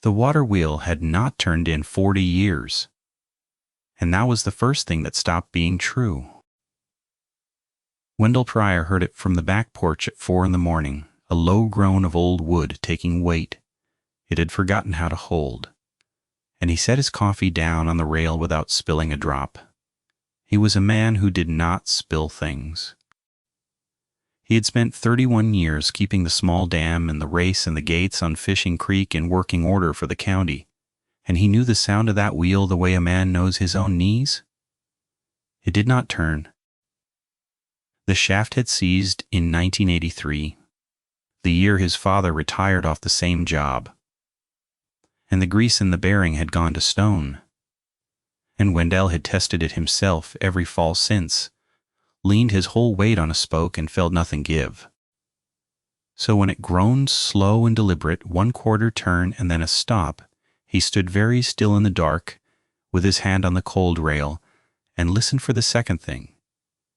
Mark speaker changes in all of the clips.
Speaker 1: The water wheel had not turned in 40 years, and that was the first thing that stopped being true. Wendell Pryor heard it from the back porch at 4 in the morning, a low groan of old wood taking weight it had forgotten how to hold, and he set his coffee down on the rail without spilling a drop. He was a man who did not spill things. He had spent 31 years keeping the small dam and the race and the gates on Fishing Creek in working order for the county, and he knew the sound of that wheel the way a man knows his own knees. It did not turn. The shaft had seized in 1983, the year his father retired off the same job, and the grease in the bearing had gone to stone. And Wendell had tested it himself every fall since, leaned his whole weight on a spoke and felt nothing give. So when it groaned slow and deliberate, 1/4 turn and then a stop, he stood very still in the dark, with his hand on the cold rail, and listened for the second thing,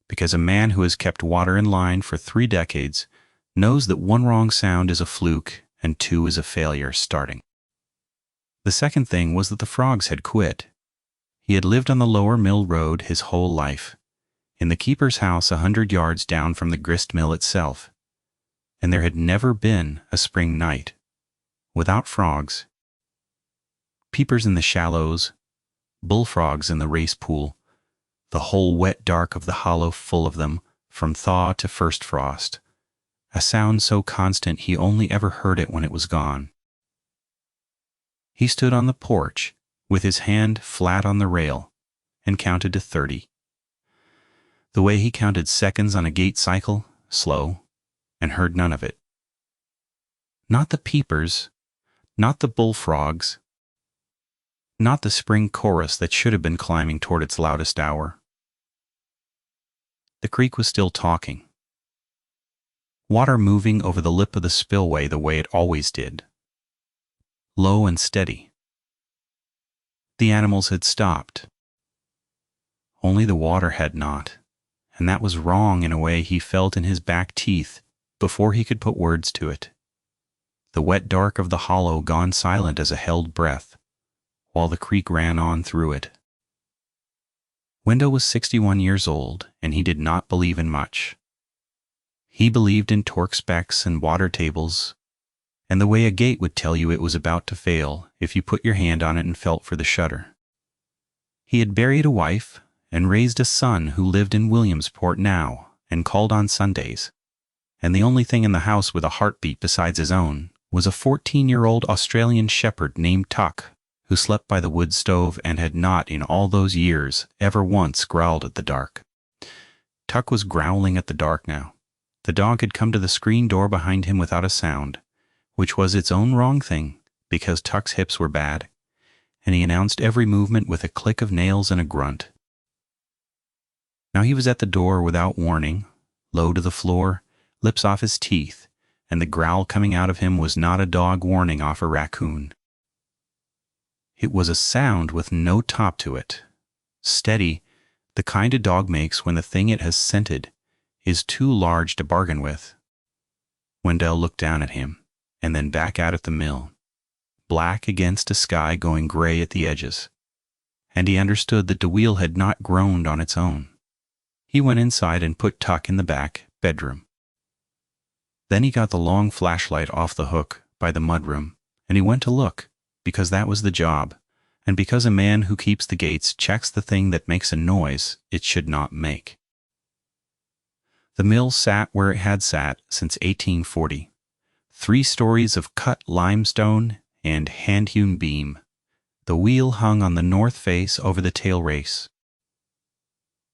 Speaker 1: because a man who has kept water in line for 3 decades knows that 1 wrong sound is a fluke and 2 is a failure starting. The second thing was that the frogs had quit. He had lived on the lower mill road his whole life, in the keeper's house 100 yards down from the grist mill itself, and there had never been a spring night without frogs. Peepers in the shallows, bullfrogs in the race pool, the whole wet dark of the hollow full of them, from thaw to first frost, a sound so constant he only ever heard it when it was gone. He stood on the porch, with his hand flat on the rail, and counted to 30. The way he counted seconds on a gate cycle, slow, and heard none of it. Not the peepers, not the bullfrogs, not the spring chorus that should have been climbing toward its loudest hour. The creek was still talking. Water moving over the lip of the spillway the way it always did. Low and steady. The animals had stopped. Only the water had not, and that was wrong in a way he felt in his back teeth before he could put words to it. The wet dark of the hollow gone silent as a held breath, while the creek ran on through it. Wendell was 61 years old, and he did not believe in much. He believed in torque specs and water tables, and the way a gate would tell you it was about to fail if you put your hand on it and felt for the shutter. He had buried a wife and raised a son who lived in Williamsport now and called on Sundays, and the only thing in the house with a heartbeat besides his own was a 14-year-old Australian shepherd named Tuck, who slept by the wood stove and had not in all those years ever once growled at the dark. Tuck was growling at the dark now. The dog had come to the screen door behind him without a sound, which was its own wrong thing, because Tuck's hips were bad, and he announced every movement with a click of nails and a grunt. Now he was at the door without warning, low to the floor, lips off his teeth, and the growl coming out of him was not a dog warning off a raccoon. It was a sound with no top to it, steady, the kind a dog makes when the thing it has scented is too large to bargain with. Wendell looked down at him, and then back out at the mill, black against a sky going gray at the edges, and he understood that the wheel had not groaned on its own. He went inside and put Tuck in the back bedroom. Then he got the long flashlight off the hook by the mudroom, and he went to look, because that was the job, and because a man who keeps the gates checks the thing that makes a noise it should not make. The mill sat where it had sat since 1840. 3 stories of cut limestone and hand-hewn beam. The wheel hung on the north face over the tail race.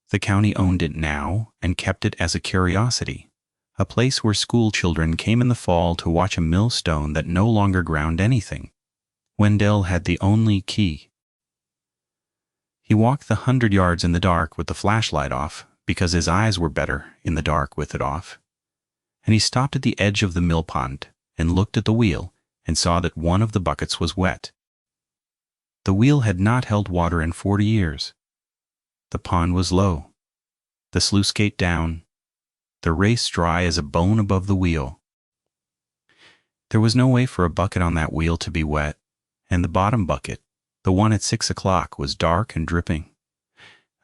Speaker 1: The county owned it now and kept it as a curiosity, a place where school children came in the fall to watch a millstone that no longer ground anything. Wendell had the only key. He walked the 100 yards in the dark with the flashlight off, because his eyes were better in the dark with it off. And he stopped at the edge of the mill pond and looked at the wheel and saw that one of the buckets was wet. The wheel had not held water in 40 years. The pond was low, the sluice gate down, the race dry as a bone above the wheel. There was no way for a bucket on that wheel to be wet, and the bottom bucket, the one at 6 o'clock, was dark and dripping,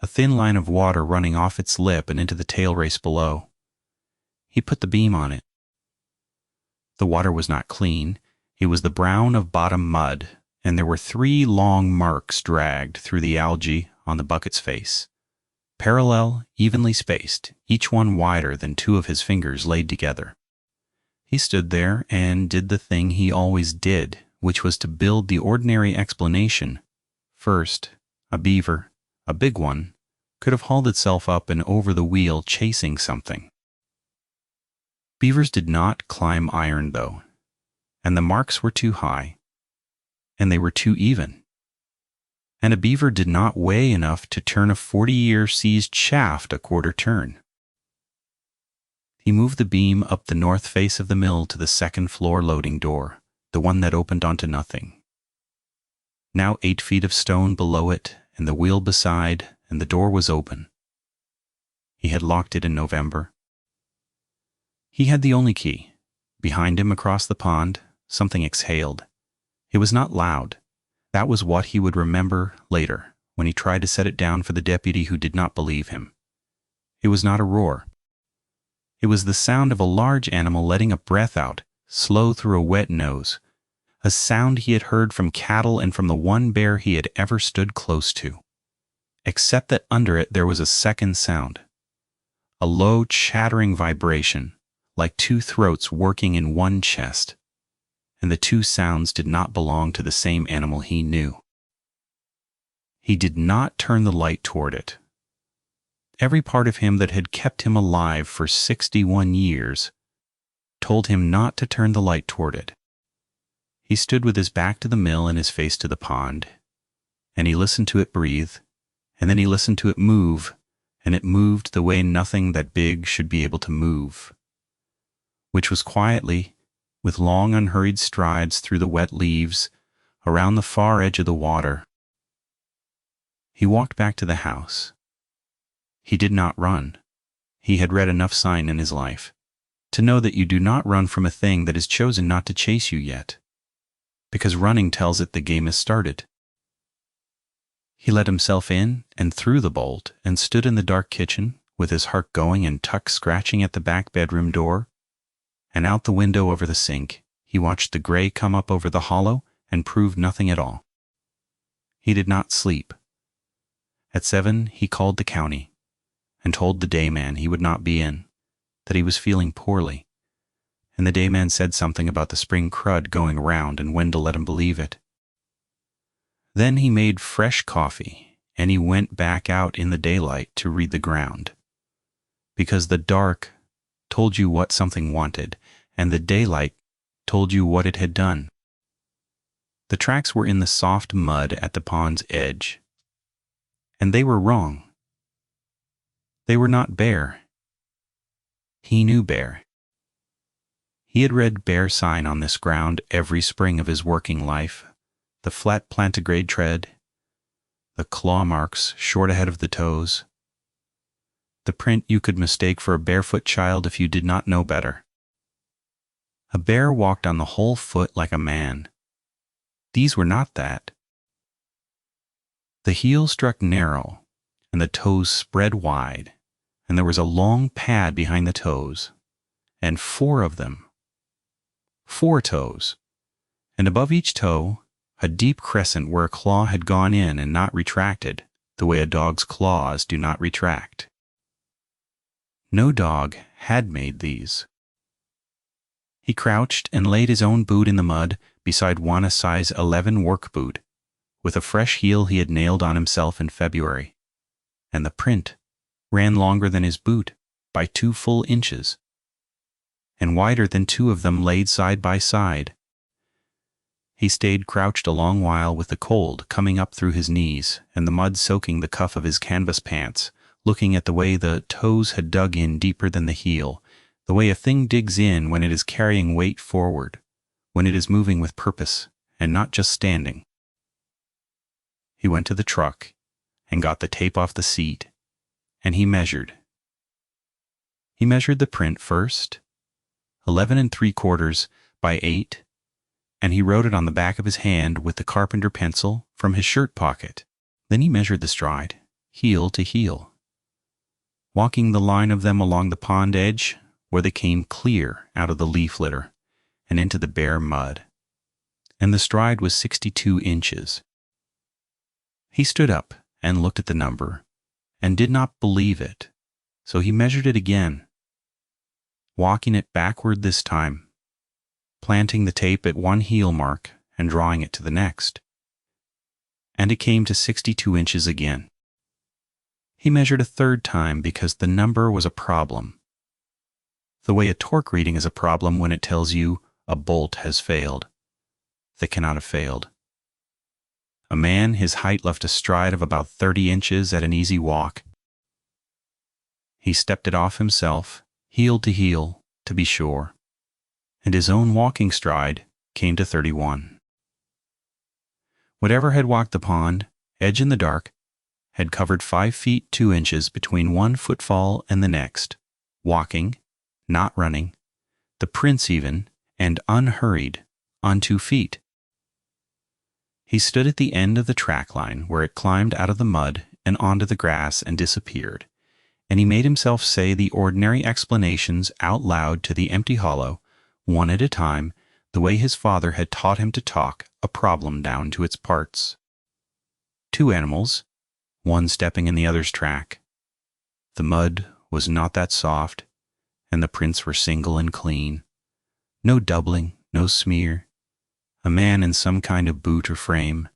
Speaker 1: a thin line of water running off its lip and into the tail race below. He put the beam on it. The water was not clean. It was the brown of bottom mud, and there were 3 long marks dragged through the algae on the bucket's face, parallel, evenly spaced, each one wider than 2 of his fingers laid together. He stood there and did the thing he always did, which was to build the ordinary explanation. First, a beaver, a big one, could have hauled itself up and over the wheel chasing something. Beavers did not climb iron, though, and the marks were too high, and they were too even. And a beaver did not weigh enough to turn a 40-year seized shaft a quarter turn. He moved the beam up the north face of the mill to the second-floor loading door, the one that opened onto nothing. Now 8 feet of stone below it, and the wheel beside, and the door was open. He had locked it in November. He had the only key. Behind him, across the pond, something exhaled. It was not loud. That was what he would remember later, when he tried to set it down for the deputy who did not believe him. It was not a roar. It was the sound of a large animal letting a breath out, slow through a wet nose, a sound he had heard from cattle and from the one bear he had ever stood close to. Except that under it there was a second sound, a low, chattering vibration, like 2 throats working in one chest, and the 2 sounds did not belong to the same animal he knew. He did not turn the light toward it. Every part of him that had kept him alive for 61 years told him not to turn the light toward it. He stood with his back to the mill and his face to the pond, and he listened to it breathe, and then he listened to it move, and it moved the way nothing that big should be able to move, which was quietly, with long unhurried strides through the wet leaves, around the far edge of the water. He walked back to the house. He did not run. He had read enough sign in his life to know that you do not run from a thing that has chosen not to chase you yet, because running tells it the game has started. He let himself in and through the bolt and stood in the dark kitchen with his heart going and Tuck scratching at the back bedroom door, and out the window over the sink he watched the gray come up over the hollow and prove nothing at all. He did not sleep. At 7 he called the county and told the dayman he would not be in, that he was feeling poorly, and the dayman said something about the spring crud going around and when to let him believe it. Then he made fresh coffee, and he went back out in the daylight to read the ground, because the dark told you what something wanted, and the daylight told you what it had done. The tracks were in the soft mud at the pond's edge, and they were wrong. They were not bear. He knew bear. He had read bear sign on this ground every spring of his working life, the flat plantigrade tread, the claw marks short ahead of the toes, the print you could mistake for a barefoot child if you did not know better. A bear walked on the whole foot like a man. These were not that. The heel struck narrow, and the toes spread wide, and there was a long pad behind the toes, and 4 of them. 4 toes, and above each toe, a deep crescent where a claw had gone in and not retracted, the way a dog's claws do not retract. No dog had made these. He crouched and laid his own boot in the mud beside one a size 11 work boot, with a fresh heel he had nailed on himself in February, and the print ran longer than his boot by 2 full inches, and wider than 2 of them laid side by side. He stayed crouched a long while with the cold coming up through his knees and the mud soaking the cuff of his canvas pants, looking at the way the toes had dug in deeper than the heel, the way a thing digs in when it is carrying weight forward, when it is moving with purpose and not just standing. He went to the truck and got the tape off the seat, and he measured. He measured the print first, 11 3/4 by 8, and he wrote it on the back of his hand with the carpenter pencil from his shirt pocket. Then he measured the stride, heel to heel, walking the line of them along the pond edge where they came clear out of the leaf litter and into the bare mud. And the stride was 62 inches. He stood up and looked at the number and did not believe it, so he measured it again, walking it backward this time, planting the tape at one heel mark and drawing it to the next. And it came to 62 inches again. He measured a third time because the number was a problem. The way a torque reading is a problem when it tells you a bolt has failed. That cannot have failed. A man his height left a stride of about 30 inches at an easy walk. He stepped it off himself, heel to heel, to be sure, and his own walking stride came to 31. Whatever had walked the pond, edge in the dark, had covered 5 feet 2 inches between one footfall and the next, walking, not running, the prince even, and unhurried, on 2 feet. He stood at the end of the track line where it climbed out of the mud and onto the grass and disappeared, and he made himself say the ordinary explanations out loud to the empty hollow, one at a time, the way his father had taught him to talk a problem down to its parts. 2 animals, one stepping in the other's track. The mud was not that soft, and the prints were single and clean. No doubling, no smear. A man in some kind of boot or frame.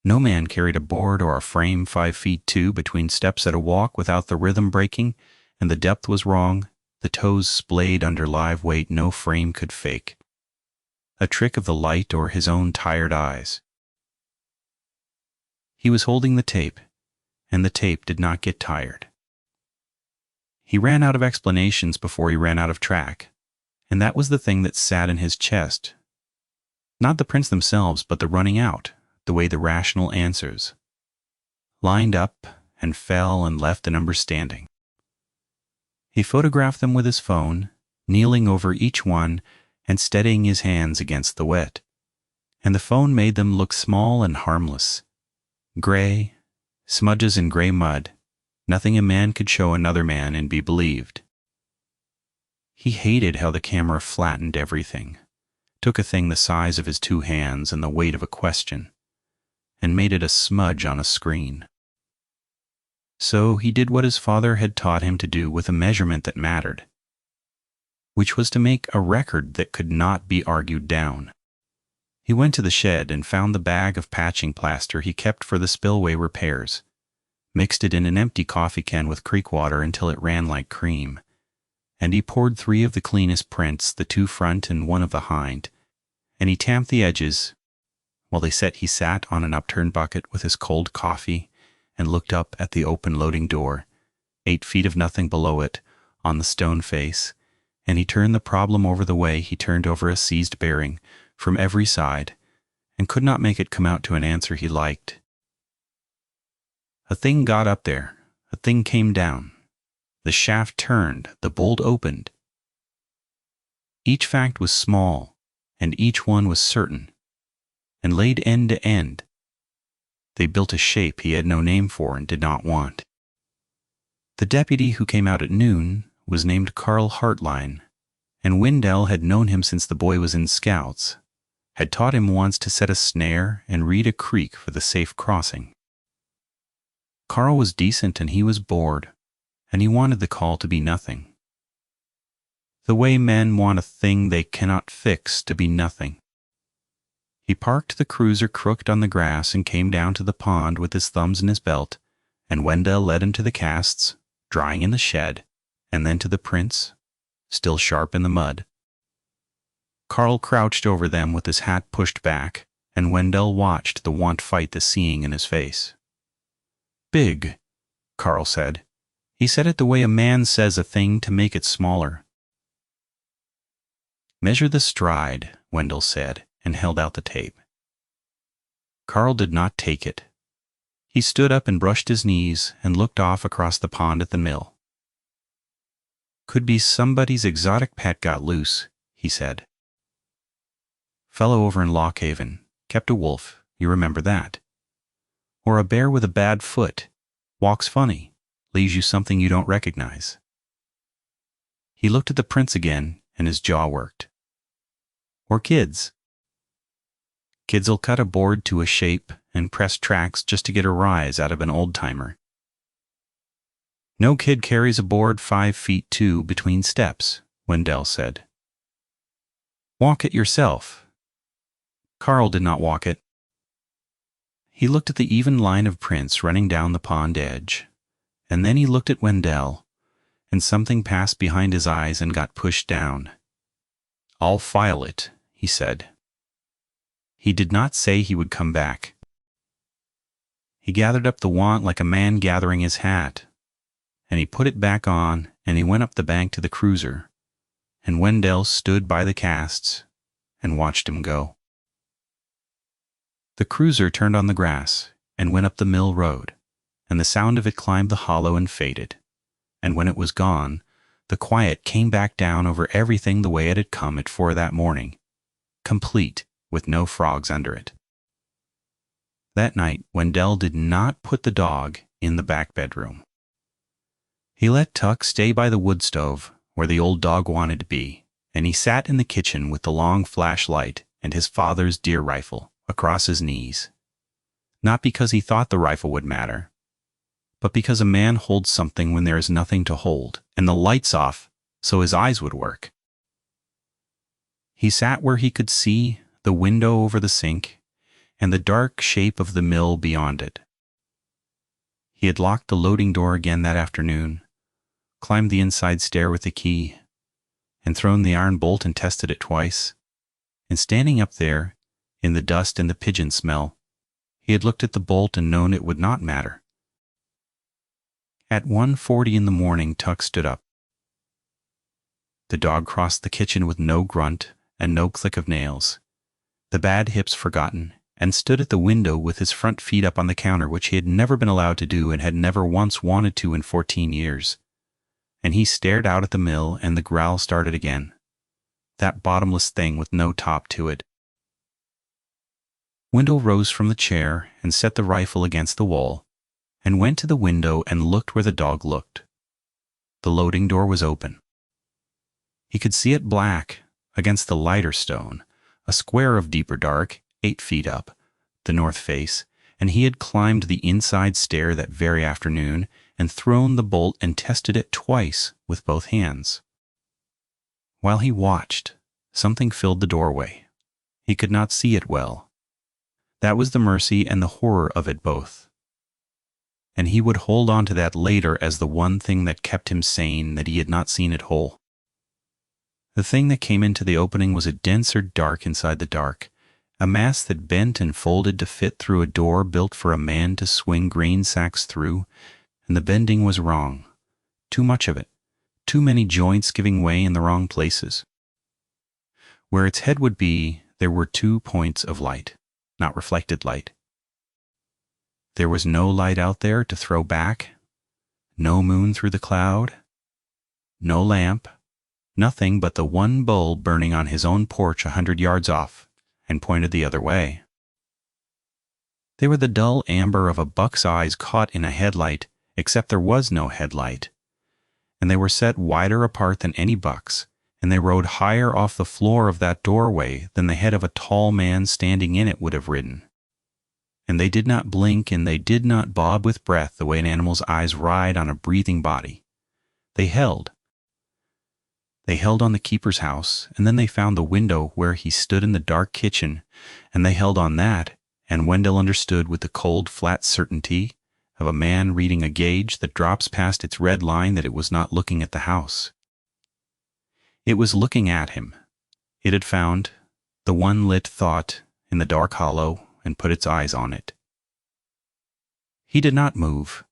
Speaker 1: No man carried a board or a frame 5 feet 2 between steps at a walk without the rhythm breaking, and the depth was wrong, the toes splayed under live weight no frame could fake. A trick of the light or his own tired eyes. He was holding the tape, and the tape did not get tired. He ran out of explanations before he ran out of track, and that was the thing that sat in his chest. Not the prints themselves, but the running out, the way the rational answers lined up and fell and left the numbers standing. He photographed them with his phone, kneeling over each one and steadying his hands against the wet, and the phone made them look small and harmless. Gray, smudges in gray mud, nothing a man could show another man and be believed. He hated how the camera flattened everything, took a thing the size of his 2 hands and the weight of a question, and made it a smudge on a screen. So he did what his father had taught him to do with a measurement that mattered, which was to make a record that could not be argued down. He went to the shed and found the bag of patching plaster he kept for the spillway repairs, mixed it in an empty coffee can with creek water until it ran like cream, and he poured 3 of the cleanest prints, the 2 front and 1 of the hind, and he tamped the edges. While he sat on an upturned bucket with his cold coffee and looked up at the open loading door, 8 feet of nothing below it, on the stone face, and he turned the problem over the way he turned over a seized bearing from every side, and could not make it come out to an answer he liked. A thing got up there, a thing came down. The shaft turned, the bolt opened. Each fact was small, and each one was certain, and laid end to end. They built a shape he had no name for and did not want. The deputy who came out at noon was named Carl Hartline, and Wendell had known him since the boy was in Scouts, had taught him once to set a snare and read a creek for the safe crossing. Carl was decent and he was bored, and he wanted the call to be nothing. The way men want a thing they cannot fix to be nothing. He parked the cruiser crooked on the grass and came down to the pond with his thumbs in his belt, and Wendell led him to the casts, drying in the shed, and then to the prints, still sharp in the mud. Carl crouched over them with his hat pushed back, and Wendell watched the want fight the seeing in his face. "Big," Carl said. He said it the way a man says a thing to make it smaller. "Measure the stride," Wendell said, and held out the tape. Carl did not take it. He stood up and brushed his knees and looked off across the pond at the mill. "Could be somebody's exotic pet got loose," he said. Fellow over in Lockhaven kept a wolf, you remember that. Or a bear with a bad foot, walks funny, leaves you something you don't recognize. He looked at the prints again, and his jaw worked. Or kids. Kids'll cut a board to a shape and press tracks just to get a rise out of an old-timer. No kid carries a board 5 feet 2 between steps, Wendell said. Walk it yourself. Carl did not walk it. He looked at the even line of prints running down the pond edge, and then he looked at Wendell, and something passed behind his eyes and got pushed down. I'll file it, he said. He did not say he would come back. He gathered up the wand like a man gathering his hat, and he put it back on, and he went up the bank to the cruiser, and Wendell stood by the casts and watched him go. The cruiser turned on the grass and went up the mill road, and the sound of it climbed the hollow and faded, and when it was gone, the quiet came back down over everything the way it had come at 4 that morning, complete, with no frogs under it. That night, Wendell did not put the dog in the back bedroom. He let Tuck stay by the wood stove where the old dog wanted to be, and he sat in the kitchen with the long flashlight and his father's deer rifle across his knees. Not because he thought the rifle would matter, but because a man holds something when there is nothing to hold, and the light's off so his eyes would work. He sat where he could see the window over the sink and the dark shape of the mill beyond it. He had locked the loading door again that afternoon, climbed the inside stair with the key, and thrown the iron bolt and tested it twice, and standing up there, in the dust and the pigeon smell, he had looked at the bolt and known it would not matter. At 1:40 in the morning, Tuck stood up. The dog crossed the kitchen with no grunt and no click of nails, the bad hips forgotten, and stood at the window with his front feet up on the counter, which he had never been allowed to do and had never once wanted to in 14 years. And he stared out at the mill, and the growl started again, that bottomless thing with no top to it. Wendell rose from the chair and set the rifle against the wall, and went to the window and looked where the dog looked. The loading door was open. He could see it black against the lighter stone, a square of deeper dark, 8 feet up, the north face, and he had climbed the inside stair that very afternoon and thrown the bolt and tested it twice with both hands. While he watched, something filled the doorway. He could not see it well. That was the mercy and the horror of it both. And he would hold on to that later as the one thing that kept him sane, that he had not seen it whole. The thing that came into the opening was a denser dark inside the dark, a mass that bent and folded to fit through a door built for a man to swing grain sacks through, and the bending was wrong. Too much of it. Too many joints giving way in the wrong places. Where its head would be, there were 2 points of light, not reflected light. There was no light out there to throw back, no moon through the cloud, no lamp, nothing but the one bulb burning on his own porch 100 yards off, and pointed the other way. They were the dull amber of a buck's eyes caught in a headlight, except there was no headlight, and they were set wider apart than any buck's, and they rode higher off the floor of that doorway than the head of a tall man standing in it would have ridden. And they did not blink, and they did not bob with breath the way an animal's eyes ride on a breathing body. They held. They held on the keeper's house, and then they found the window where he stood in the dark kitchen, and they held on that, and Wendell understood with the cold, flat certainty of a man reading a gauge that drops past its red line that it was not looking at the house. It was looking at him. It had found the one lit thought in the dark hollow and put its eyes on it. He did not move.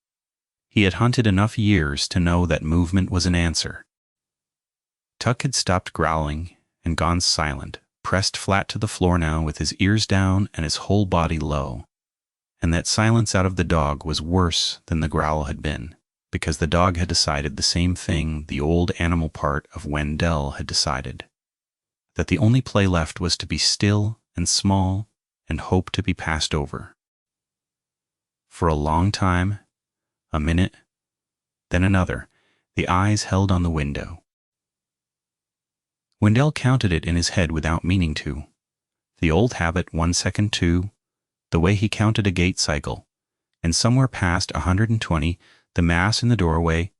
Speaker 1: He had hunted enough years to know that movement was an answer. Tuck had stopped growling and gone silent, pressed flat to the floor now with his ears down and his whole body low. And that silence out of the dog was worse than the growl had been, because the dog had decided the same thing the old animal part of Wendell had decided. that the only play left was to be still and small and hope to be passed over. For a long time, a minute, then another, the eyes held on the window. Wendell counted it in his head without meaning to. The old habit, 1 second, 2, the way he counted a gate cycle, and somewhere past 120, the mass in the doorway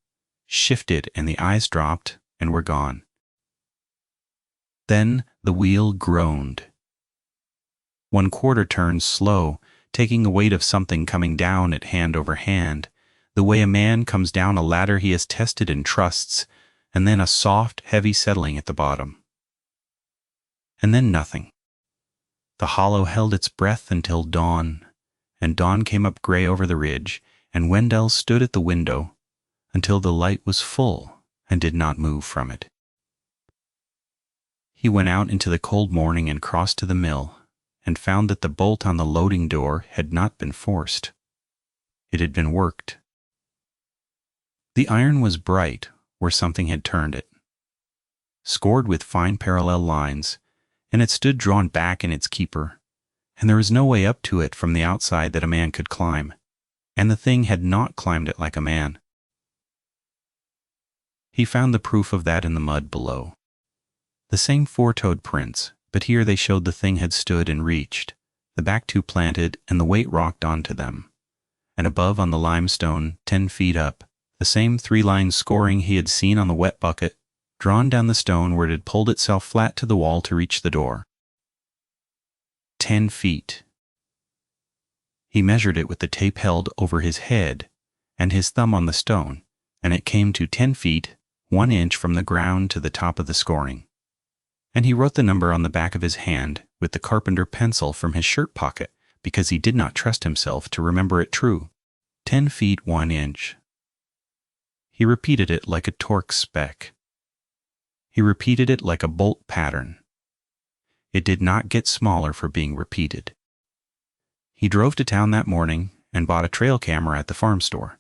Speaker 1: shifted and the eyes dropped and were gone. Then the wheel groaned. 1/4 turned slow, taking the weight of something coming down it hand over hand, the way a man comes down a ladder he has tested and trusts, and then a soft, heavy settling at the bottom. And then nothing. The hollow held its breath until dawn, and dawn came up gray over the ridge, and Wendell stood at the window until the light was full and did not move from it. He went out into the cold morning and crossed to the mill, and found that the bolt on the loading door had not been forced. It had been worked. The iron was bright where something had turned it, scored with fine parallel lines, and it stood drawn back in its keeper, and there was no way up to it from the outside that a man could climb, and the thing had not climbed it like a man. He found the proof of that in the mud below. The same 4-toed prints, but here they showed the thing had stood and reached, the back 2 planted, and the weight rocked onto them. And above on the limestone, 10 feet up, the same 3-line scoring he had seen on the wet bucket, drawn down the stone where it had pulled itself flat to the wall to reach the door. 10 feet. He measured it with the tape held over his head and his thumb on the stone, and it came to 10 feet, 1 inch from the ground to the top of the scoring. And he wrote the number on the back of his hand with the carpenter pencil from his shirt pocket, because he did not trust himself to remember it true. 10 feet, 1 inch. He repeated it like a torque spec. He repeated it like a bolt pattern. It did not get smaller for being repeated. He drove to town that morning and bought a trail camera at the farm store,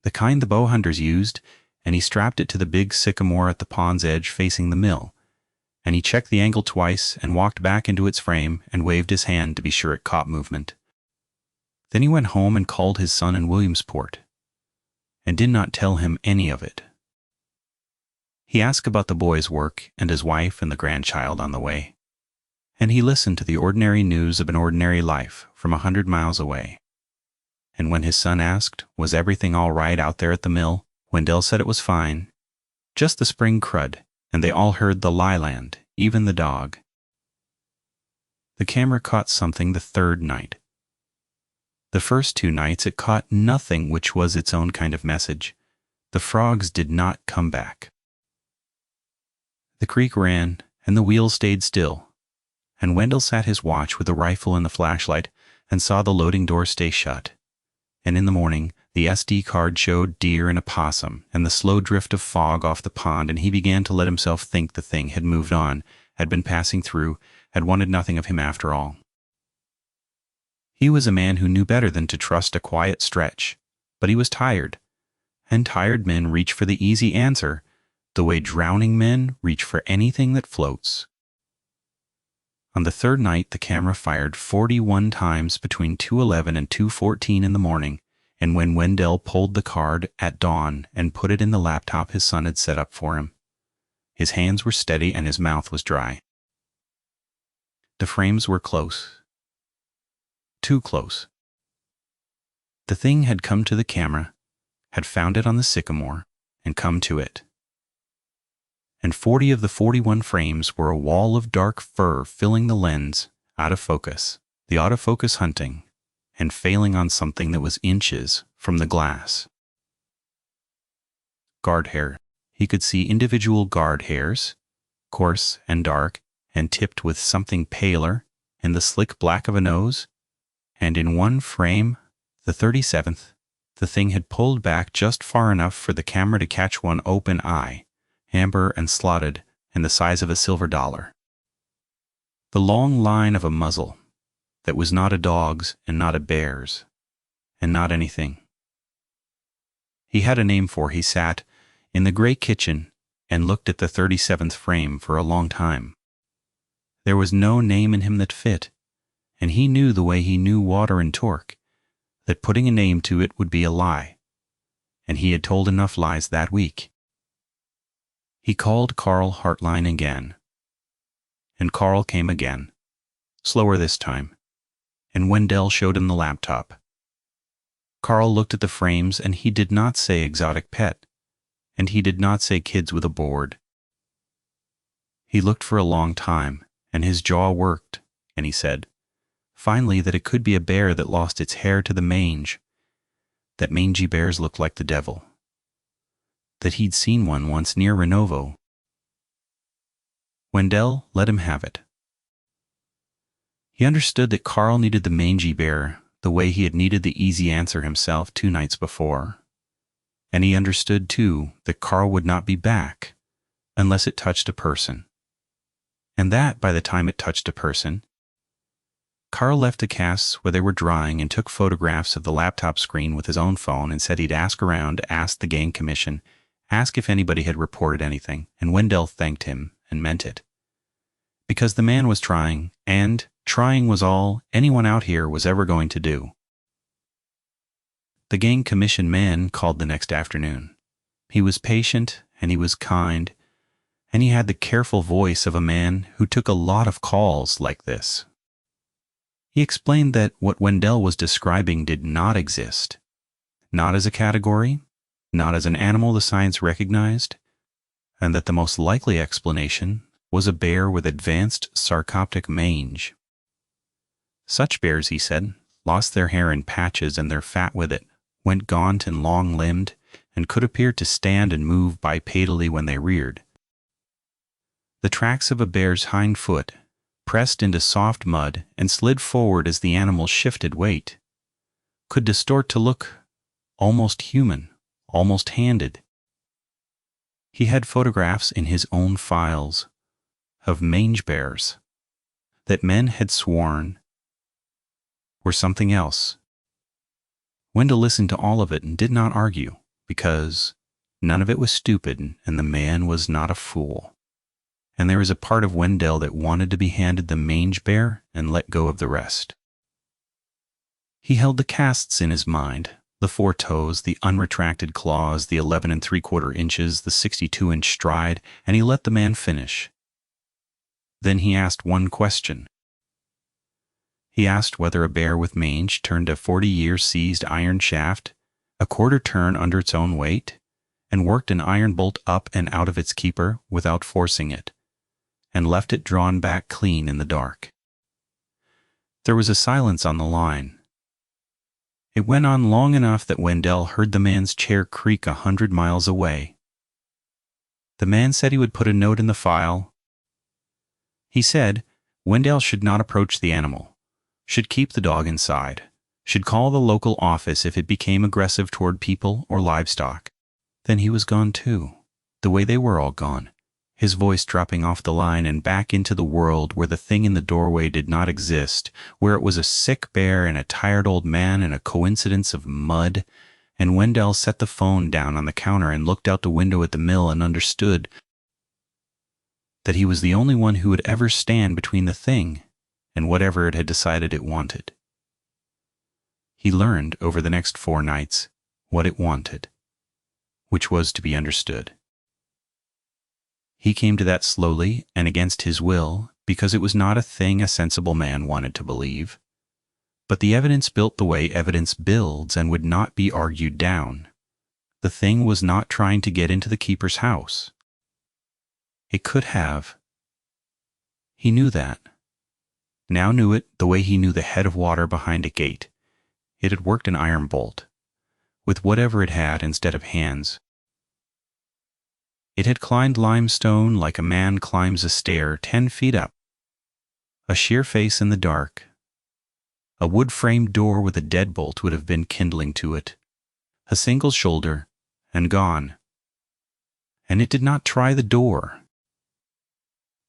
Speaker 1: the kind the bow hunters used, and he strapped it to the big sycamore at the pond's edge facing the mill, and he checked the angle twice and walked back into its frame and waved his hand to be sure it caught movement. Then he went home and called his son in Williamsport, and did not tell him any of it. He asked about the boy's work and his wife and the grandchild on the way, and he listened to the ordinary news of an ordinary life from 100 miles away. And when his son asked, was everything all right out there at the mill, Wendell said it was fine, just the spring crud, and they all heard the Liland, even the dog. The camera caught something the 3rd night. The first 2 nights it caught nothing, which was its own kind of message. The frogs did not come back. The creek ran, and the wheel stayed still, and Wendell sat his watch with the rifle and the flashlight and saw the loading door stay shut. And in the morning, the SD card showed deer and a possum and the slow drift of fog off the pond, and he began to let himself think the thing had moved on, had been passing through, had wanted nothing of him after all. He was a man who knew better than to trust a quiet stretch, but he was tired, and tired men reach for the easy answer, the way drowning men reach for anything that floats. On the 3rd night, the camera fired 41 times between 2:11 and 2:14 in the morning, and when Wendell pulled the card at dawn and put it in the laptop his son had set up for him, his hands were steady and his mouth was dry. The frames were close. Too close. The thing had come to the camera, had found it on the sycamore, and come to it. And 40 of the 41 frames were a wall of dark fur filling the lens, out of focus, the autofocus hunting, and failing on something that was inches from the glass. Guard hair. He could see individual guard hairs, coarse and dark, and tipped with something paler, and the slick black of a nose, and in one frame, the 37th, the thing had pulled back just far enough for the camera to catch one open eye, amber and slotted, and the size of a silver dollar. The long line of a muzzle that was not a dog's and not a bear's, and not anything. He had a name for. He sat in the gray kitchen and looked at the 37th frame for a long time. There was no name in him that fit, and he knew the way he knew water and torque, that putting a name to it would be a lie, and he had told enough lies that week. He called Carl Hartline again, and Carl came again, slower this time, and Wendell showed him the laptop. Carl looked at the frames, and he did not say exotic pet, and he did not say kids with a board. He looked for a long time, and his jaw worked, and he said, finally, that it could be a bear that lost its hair to the mange, that mangy bears looked like the devil, that he'd seen one once near Renovo. Wendell let him have it. He understood that Carl needed the mangy bear the way he had needed the easy answer himself 2 nights before. And he understood, too, that Carl would not be back unless it touched a person. And that, by the time it touched a person, Carl left the casts where they were drying and took photographs of the laptop screen with his own phone and said he'd ask around, ask the gang commission, ask if anybody had reported anything, and Wendell thanked him and meant it. Because the man was trying, and trying was all anyone out here was ever going to do. The gang commission man called the next afternoon. He was patient, and he was kind, and he had the careful voice of a man who took a lot of calls like this. He explained that what Wendell was describing did not exist, not as a category, not as an animal the science recognized, and that the most likely explanation was a bear with advanced sarcoptic mange. Such bears, he said, lost their hair in patches and their fat with it, went gaunt and long-limbed, and could appear to stand and move bipedally when they reared. The tracks of a bear's hind foot pressed into soft mud and slid forward as the animal shifted weight, could distort to look almost human, almost handed. He had photographs in his own files of mange bears that men had sworn were something else. Wendell listened to all of it and did not argue, because none of it was stupid and the man was not a fool. And there was a part of Wendell that wanted to be handed the mange bear and let go of the rest. He held the casts in his mind, the 4 toes, the unretracted claws, the 11 3/4 inches, the 62-inch stride, and he let the man finish. Then he asked one question. He asked whether a bear with mange turned a 40-year seized iron shaft, a quarter turn under its own weight, and worked an iron bolt up and out of its keeper without forcing it, and left it drawn back clean in the dark. There was a silence on the line. It went on long enough that Wendell heard the man's chair creak 100 miles away. The man said he would put a note in the file. He said Wendell should not approach the animal, should keep the dog inside, should call the local office if it became aggressive toward people or livestock. Then he was gone too, the way they were all gone, his voice dropping off the line and back into the world where the thing in the doorway did not exist, where it was a sick bear and a tired old man and a coincidence of mud. And Wendell set the phone down on the counter and looked out the window at the mill and understood that he was the only one who would ever stand between the thing and whatever it had decided it wanted. He learned over the next 4 nights what it wanted, which was to be understood. He came to that slowly and against his will because it was not a thing a sensible man wanted to believe. But the evidence built the way evidence builds and would not be argued down. The thing was not trying to get into the keeper's house. It could have. He knew that. Now knew it the way he knew the head of water behind a gate. It had worked an iron bolt, with whatever it had instead of hands. It had climbed limestone like a man climbs a stair 10 feet up. A sheer face in the dark. A wood-framed door with a deadbolt would have been kindling to it. A single shoulder, and gone. And it did not try the door.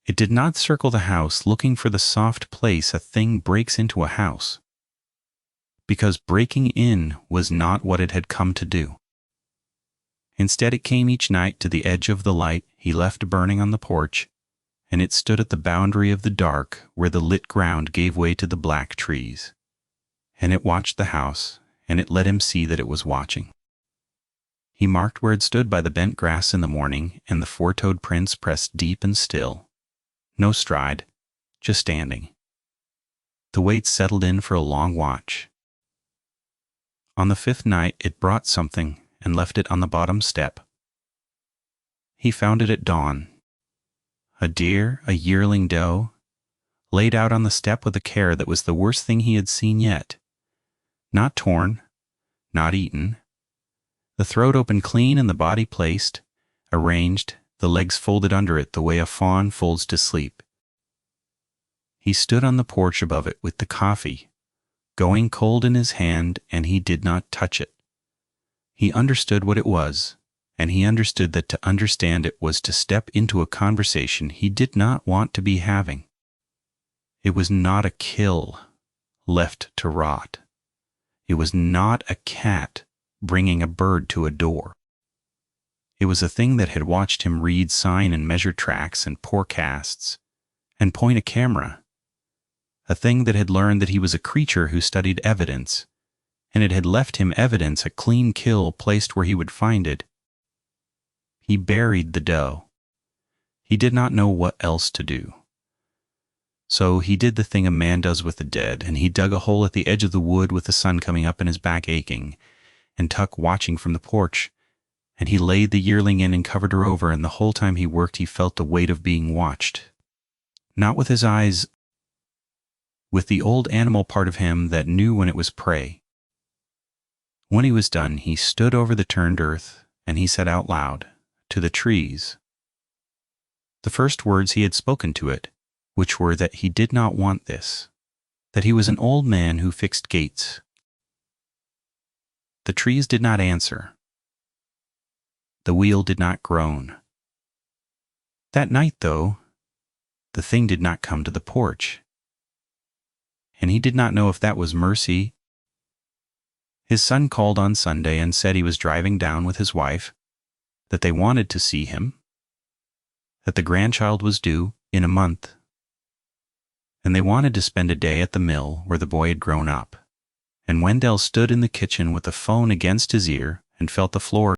Speaker 1: It did not circle the house looking for the soft place a thing breaks into a house. Because breaking in was not what it had come to do. Instead, it came each night to the edge of the light he left burning on the porch and it stood at the boundary of the dark where the lit ground gave way to the black trees. And it watched the house, and it let him see that it was watching. He marked where it stood by the bent grass in the morning, and the four-toed prints pressed deep and still. No stride, just standing. The weight settled in for a long watch. On the fifth night it brought something and left it on the bottom step. He found it at dawn. A deer, a yearling doe, laid out on the step with a care that was the worst thing he had seen yet. Not torn, not eaten. The throat open clean and the body placed, arranged, the legs folded under it the way a fawn folds to sleep. He stood on the porch above it with the coffee, going cold in his hand, and he did not touch it. He understood what it was, and he understood that to understand it was to step into a conversation he did not want to be having. It was not a kill left to rot. It was not a cat bringing a bird to a door. It was a thing that had watched him read sign and measure tracks and pour casts and point a camera. A thing that had learned that he was a creature who studied evidence, and it had left him evidence, a clean kill placed where he would find it. He buried the doe. He did not know what else to do. So he did the thing a man does with the dead, and he dug a hole at the edge of the wood with the sun coming up and his back aching, and Tuck watching from the porch, and he laid the yearling in and covered her over, and the whole time he worked he felt the weight of being watched. Not with his eyes, with the old animal part of him that knew when it was prey. When he was done, he stood over the turned earth, and he said out loud, to the trees, the first words he had spoken to it, which were that he did not want this, that he was an old man who fixed gates. The trees did not answer. The wheel did not groan. That night, though, the thing did not come to the porch, and he did not know if that was mercy. His son called on Sunday and said he was driving down with his wife, that they wanted to see him, that the grandchild was due in a month, and they wanted to spend a day at the mill where the boy had grown up. And Wendell stood in the kitchen with the phone against his ear and felt the floor